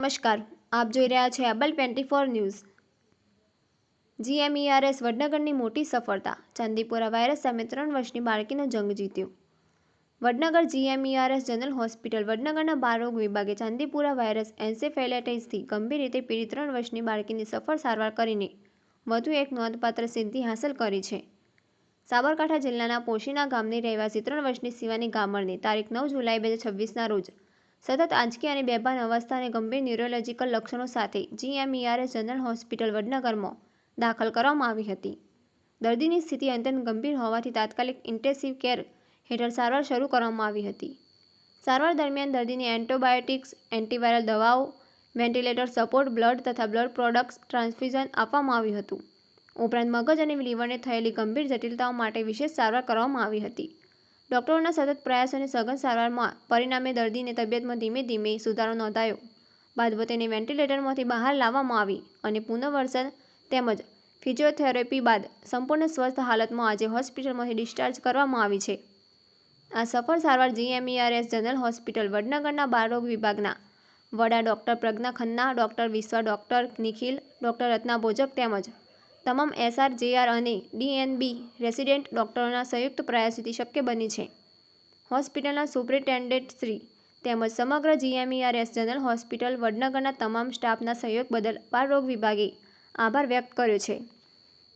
નમસ્કાર, આપ જોઈ રહ્યા છો એબલ 24 ન્યૂઝ। જીએમઈઆરએસ વડનગરની મોટી સફળતા, ચાંદીપુરા વાયરસ સામે 3 વર્ષની બાળકીનો જંગ જીત્યો। વડનગર જીએમઈઆરએસ જનરલ હોસ્પિટલ વડનગરના બાળરોગ વિભાગે ચાંદીપુરા વાયરસ એન્સેફેલાઇટિસથી ગંભીર રીતે પીડિત 3 વર્ષની બાળકીની સફળ સારવાર કરીને વધુ એક નોંધપાત્ર સિદ્ધિ હાંસલ કરી છે। સાબરકાંઠા જિલ્લાના પોશીના ગામની રહેવાસી 3 વર્ષની શિવાની ગામરને તારીખ 9 જુલાઈ 2026ના રોજ સતત આંચકી અને બેભાન અવસ્થા અને ગંભીર ન્યુરોલોજીકલ લક્ષણો સાથે જીએમઈઆરએસ જનરલ હોસ્પિટલ વડનગરમાં દાખલ કરવામાં આવી હતી। દર્દીની સ્થિતિ અત્યંત ગંભીર હોવાથી તાત્કાલિક ઇન્ટેન્સિવ કેર હેઠળ સારવાર શરૂ કરવામાં આવી હતી। સારવાર દરમિયાન દર્દીને એન્ટિબાયોટિક્સ, એન્ટિવાયરલ દવાઓ, વેન્ટિલેટર સપોર્ટ, બ્લડ તથા બ્લડ પ્રોડક્ટ્સ ટ્રાન્સફ્યુઝન આપવામાં આવ્યું હતું। ઉપરાંત મગજ અને લીવરને થયેલી ગંભીર જટિલતાઓ માટે વિશેષ સારવાર કરવામાં આવી હતી। ડોક્ટરોના સતત પ્રયાસો અને સઘન સારવારમાં પરિણામે દર્દીની તબિયતમાં ધીમે ધીમે સુધારો નોંધાયો બાદ તેને વેન્ટિલેટરમાંથી બહાર લાવવામાં આવી અને પુનર્વસન તેમજ ફિઝિયોથેરાપી બાદ સંપૂર્ણ સ્વસ્થ હાલતમાં આજે હોસ્પિટલમાંથી ડિસ્ચાર્જ કરવામાં આવી છે। આ સફળ સારવાર જીએમઈઆરએસ જનરલ હોસ્પિટલ વડનગરના બાળરોગ વિભાગના વડા ડોક્ટર પ્રજ્ઞા ખન્ના, ડોક્ટર વિશ્વા, ડોક્ટર નિખિલ, ડોક્ટર રત્ના ભોજક તેમજ તમામ એસઆર, જેઆર અને ડીએનબી રેસિડેન્ટ ડોક્ટરોના સંયુક્ત પ્રયાસોથી શક્ય બની છે। હોસ્પિટલના સુપ્રિન્ટેન્ડન્ટ શ્રી તેમજ સમગ્ર જીએમઈઆરએસ જનરલ હોસ્પિટલ વડનગરના તમામ સ્ટાફના સહયોગ બદલ બાળરોગ વિભાગે આભાર વ્યક્ત કર્યો છે।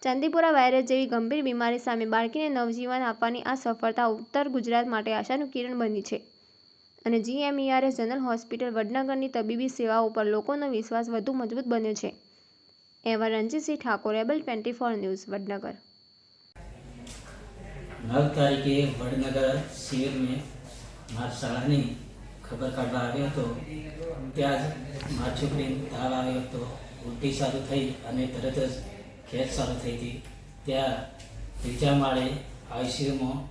ચાંદીપુરા વાયરસ જેવી ગંભીર બીમારી સામે બાળકીને નવજીવન આપવાની આ સફળતા ઉત્તર ગુજરાત માટે આશાનું કિરણ બની છે અને જીએમઈઆરએસ જનરલ હોસ્પિટલ વડનગરની તબીબી સેવાઓ પર લોકોનો વિશ્વાસ વધુ મજબૂત બન્યો છે। एवं रंजीत ठाकुर, एबल 24 न्यूज़, वडनगर। 9 तारीखे वडनगर शिविर में मारी शाळानी खबर काढवा આવ્યો હતો। ત્યાં જ મારી છોકરીને તાવ આવ્યો હતો, ઉલટી ચાલુ થઈ અને તરત જ ખેંચ ચાલુ થઈ હતી। ત્યાં ત્રીજા માળે આઈસીયુમાં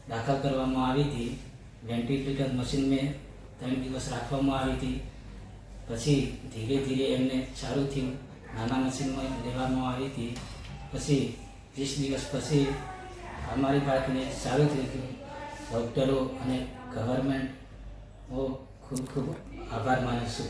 દાખલ કરવામાં આવી હતી। વેન્ટિલેટર મશીન મેં 3 દિવસ રાખવામાં આવી હતી। પછી ધીરે ધીરે એમને સારું થયું, નાના મશીનમાં લેવામાં આવી હતી। પછી 30 દિવસ પછી અમારી બાળકીને સારું થઈ ગયું। ડૉક્ટરો અને ગવર્મેન્ટ ખૂબ ખૂબ આભાર માનું છું।